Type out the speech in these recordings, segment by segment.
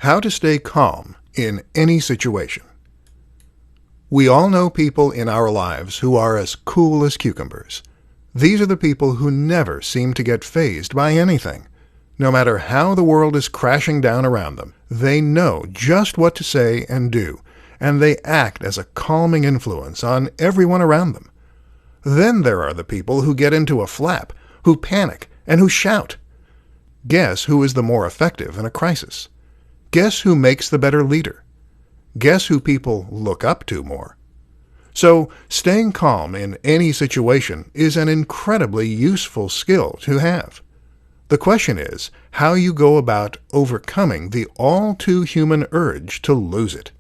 How to stay calm in any situation. We all know people in our lives who are as cool as cucumbers. These are the people who never seem to get fazed by anything. No matter how the world is crashing down around them, they know just what to say and do, and they act as a calming influence on everyone around them. Then there are the people who get into a flap, who panic, and who shout. Guess who is the more effective in a crisis? Guess who makes the better leader? Guess who people look up to more? So, staying calm in any situation is an incredibly useful skill to have. The question is how you go about overcoming the all-too-human urge to lose it.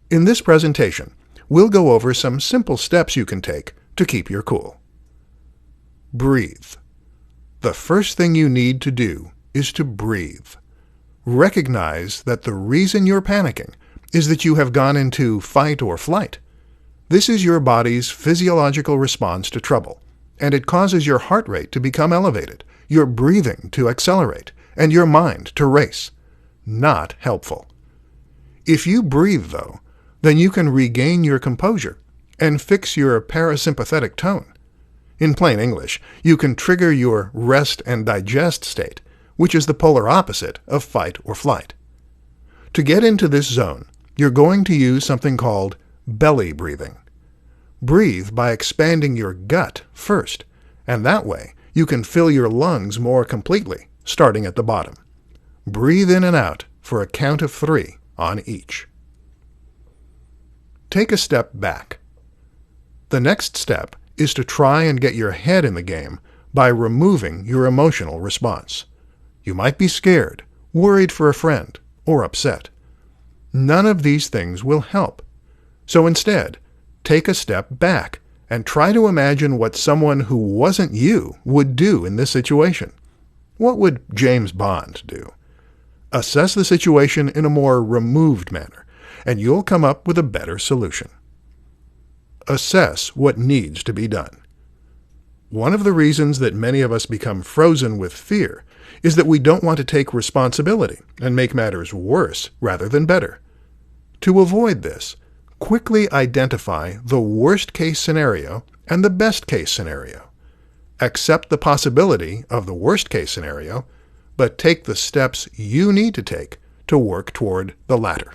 In this presentation, we'll go over some simple steps you can take to keep your cool. Breathe. The first thing you need to do is to breathe. Recognize that the reason you're panicking is that you have gone into fight or flight. This is your body's physiological response to trouble, and it causes your heart rate to become elevated, your breathing to accelerate, and your mind to race. Not helpful. If you breathe, though, then you can regain your composure and fix your parasympathetic tone. In plain English, you can trigger your rest and digest state, which is the polar opposite of fight or flight. To get into this zone, you're going to use something called belly breathing. Breathe by expanding your gut first, and that way you can fill your lungs more completely, starting at the bottom. Breathe in and out for a count of 3 on each. Take a step back. The next step is to try and get your head in the game by removing your emotional response. You might be scared, worried for a friend, or upset. None of these things will help. So instead, take a step back and try to imagine what someone who wasn't you would do in this situation. What would James Bond do? Assess the situation in a more removed manner, and you'll come up with a better solution. Assess what needs to be done. One of the reasons that many of us become frozen with fear is that we don't want to take responsibility and make matters worse rather than better. To avoid this, quickly identify the worst-case scenario and the best-case scenario. Accept the possibility of the worst-case scenario, but take the steps you need to take to work toward the latter.